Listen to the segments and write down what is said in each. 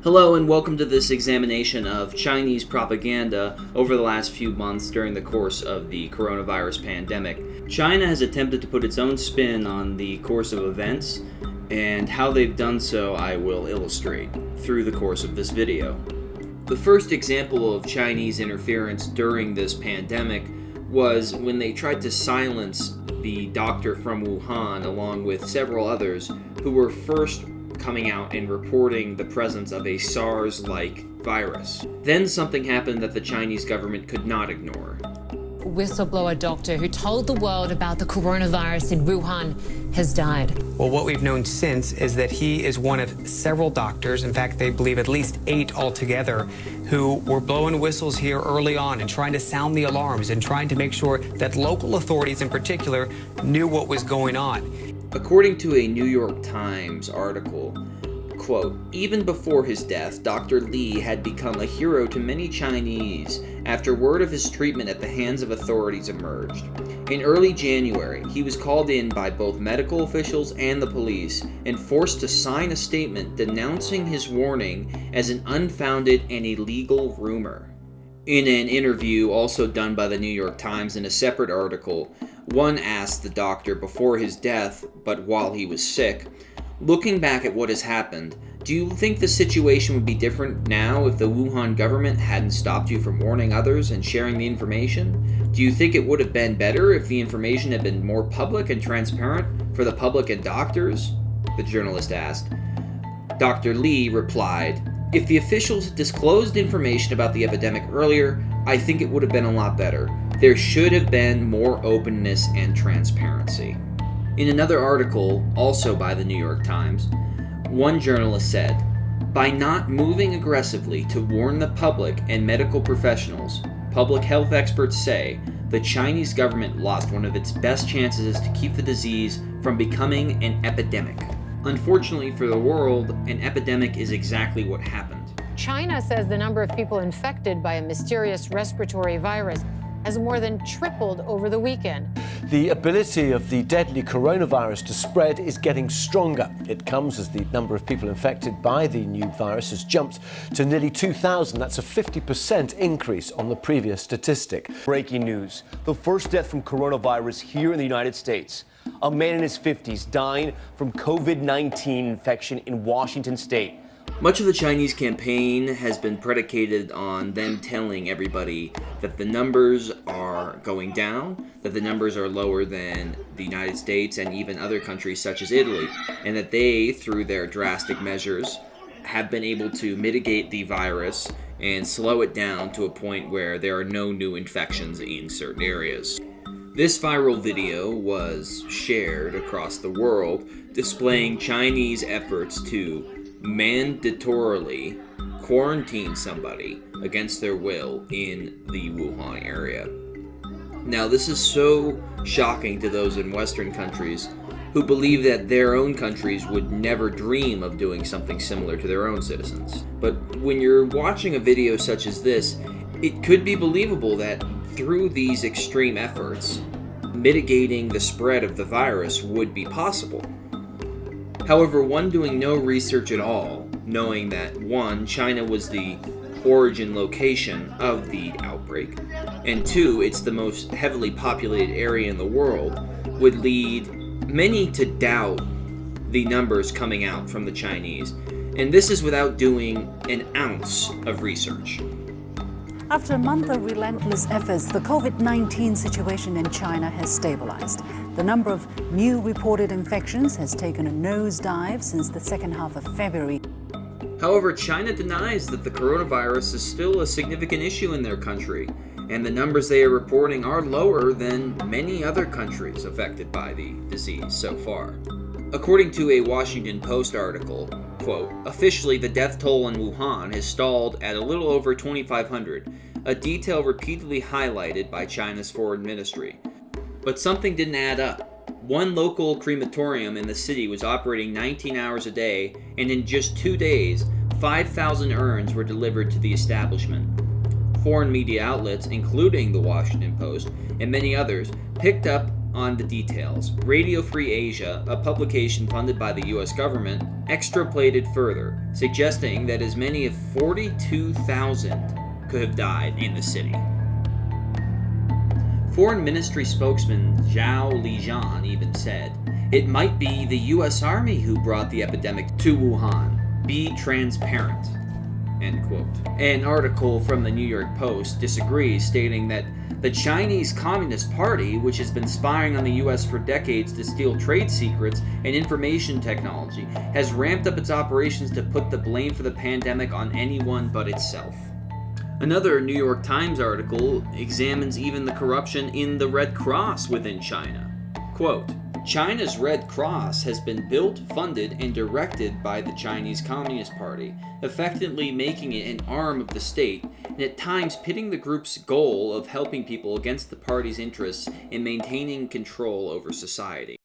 Hello and welcome to this examination of Chinese propaganda over the last few months during the course of the coronavirus pandemic. China has attempted to put its own spin on the course of events, and how they've done so I will illustrate through the course of this video. The first example of Chinese interference during this pandemic was when they tried to silence the doctor from Wuhan along with several others who were first coming out and reporting the presence of a SARS-like virus. Then something happened that the Chinese government could not ignore. Whistleblower doctor who told the world about the coronavirus in Wuhan has died. Well, what we've known since is that he is one of several doctors, in fact, they believe at least 8 altogether, who were blowing whistles here early on and trying to sound the alarms and trying to make sure that local authorities in particular knew what was going on. According to a New York Times article, quote, even before his death, Dr. Li had become a hero to many Chinese after word of his treatment at the hands of authorities emerged. In early January, he was called in by both medical officials and the police and forced to sign a statement denouncing his warning as an unfounded and illegal rumor. In an interview also done by the New York Times in a separate article, one asked the doctor before his death, but while he was sick, looking back at what has happened, do you think the situation would be different now if the Wuhan government hadn't stopped you from warning others and sharing the information? Do you think it would have been better if the information had been more public and transparent for the public and doctors? The journalist asked. Dr. Li replied, if the officials had disclosed information about the epidemic earlier, I think it would have been a lot better. There should have been more openness and transparency. In another article, also by the New York Times, one journalist said, by not moving aggressively to warn the public and medical professionals, public health experts say the Chinese government lost one of its best chances to keep the disease from becoming an epidemic. Unfortunately for the world, an epidemic is exactly what happened. China says the number of people infected by a mysterious respiratory virus has more than tripled over the weekend. The ability of the deadly coronavirus to spread is getting stronger. It comes as the number of people infected by the new virus has jumped to nearly 2,000. That's a 50% increase on the previous statistic. Breaking news. The first death from coronavirus here in the United States. A man in his 50s dying from COVID-19 infection in Washington state. Much of the Chinese campaign has been predicated on them telling everybody that the numbers are going down, that the numbers are lower than the United States and even other countries such as Italy, and that they, through their drastic measures, have been able to mitigate the virus and slow it down to a point where there are no new infections in certain areas. This viral video was shared across the world, displaying Chinese efforts to mandatorily quarantine somebody against their will in the Wuhan area. Now, this is so shocking to those in Western countries who believe that their own countries would never dream of doing something similar to their own citizens. But when you're watching a video such as this, it could be believable that through these extreme efforts, mitigating the spread of the virus would be possible. However, one doing no research at all, knowing that 1, China was the origin location of the outbreak, and 2, it's the most heavily populated area in the world, would lead many to doubt the numbers coming out from the Chinese. And this is without doing an ounce of research. After a month of relentless efforts, the COVID-19 situation in China has stabilized. The number of new reported infections has taken a nosedive since the second half of February. However, China denies that the coronavirus is still a significant issue in their country, and the numbers they are reporting are lower than many other countries affected by the disease so far. According to a Washington Post article, quote, officially the death toll in Wuhan has stalled at a little over 2,500, a detail repeatedly highlighted by China's foreign ministry. But something didn't add up. One local crematorium in the city was operating 19 hours a day, and in just 2 days, 5,000 urns were delivered to the establishment. Foreign media outlets, including the Washington Post and many others, picked up on the details, Radio Free Asia, a publication funded by the US government, extrapolated further, suggesting that as many as 42,000 could have died in the city. Foreign Ministry spokesman Zhao Lijian even said, "It might be the US Army who brought the epidemic to Wuhan. Be transparent." End quote. An article from the New York Post disagrees, stating that the Chinese Communist Party, which has been spying on the US for decades to steal trade secrets and information technology, has ramped up its operations to put the blame for the pandemic on anyone but itself. Another New York Times article examines even the corruption in the Red Cross within China. Quote, China's Red Cross has been built, funded, and directed by the Chinese Communist Party, effectively making it an arm of the state, and at times pitting the group's goal of helping people against the party's interests in maintaining control over society.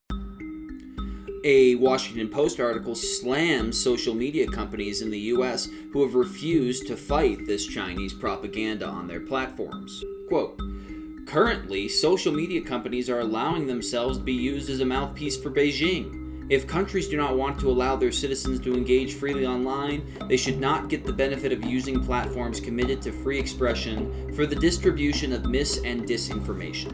A Washington Post article slams social media companies in the US who have refused to fight this Chinese propaganda on their platforms. Quote, currently, social media companies are allowing themselves to be used as a mouthpiece for Beijing. If countries do not want to allow their citizens to engage freely online, they should not get the benefit of using platforms committed to free expression for the distribution of mis- and disinformation.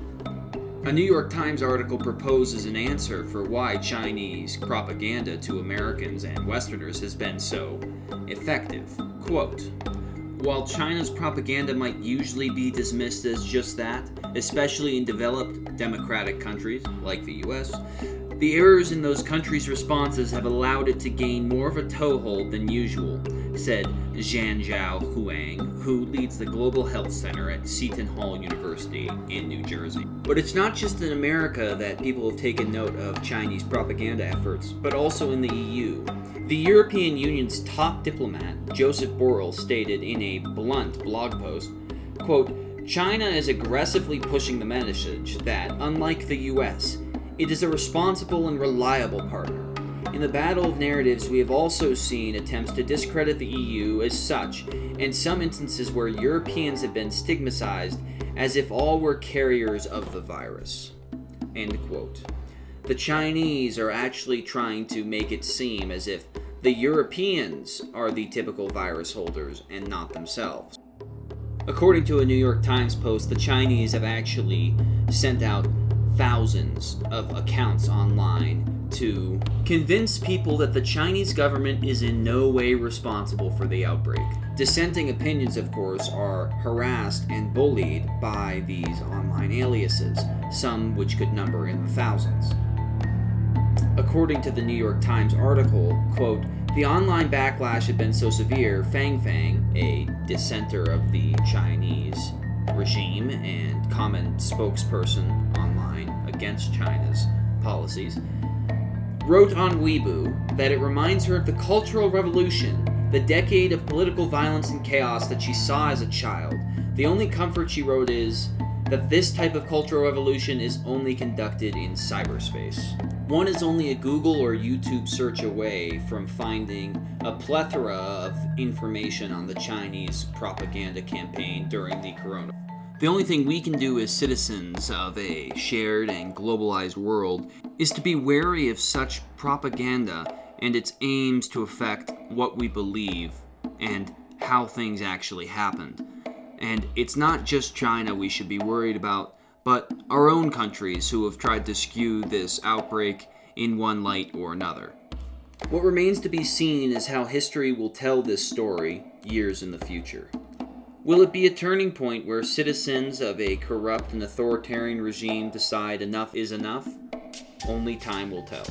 A New York Times article proposes an answer for why Chinese propaganda to Americans and Westerners has been so effective. Quote, while China's propaganda might usually be dismissed as just that, especially in developed democratic countries like the US, the errors in those countries' responses have allowed it to gain more of a toehold than usual, said Zhanjiao Huang, who leads the Global Health Center at Seton Hall University in New Jersey. But it's not just in America that people have taken note of Chinese propaganda efforts, but also in the EU. The European Union's top diplomat, Joseph Borrell, stated in a blunt blog post, quote, China is aggressively pushing the message that, unlike the US, it is a responsible and reliable partner. In the battle of narratives, we have also seen attempts to discredit the EU as such, and some instances where Europeans have been stigmatized as if all were carriers of the virus. End quote. The Chinese are actually trying to make it seem as if the Europeans are the typical virus holders and not themselves. According to a New York Times post, the Chinese have actually sent out thousands of accounts online to convince people that the Chinese government is in no way responsible for the outbreak. Dissenting opinions, of course, are harassed and bullied by these online aliases, some which could number in the thousands. According to the New York Times article, quote, the online backlash had been so severe, Fang Fang, a dissenter of the Chinese regime and common spokesperson online against China's policies, wrote on Weibo that it reminds her of the Cultural Revolution, the decade of political violence and chaos that she saw as a child. The only comfort, she wrote, is that this type of cultural revolution is only conducted in cyberspace. One is only a Google or YouTube search away from finding a plethora of information on the Chinese propaganda campaign during the coronavirus. The only thing we can do as citizens of a shared and globalized world is to be wary of such propaganda and its aims to affect what we believe and how things actually happened. And it's not just China we should be worried about, but our own countries who have tried to skew this outbreak in one light or another. What remains to be seen is how history will tell this story years in the future. Will it be a turning point where citizens of a corrupt and authoritarian regime decide enough is enough? Only time will tell.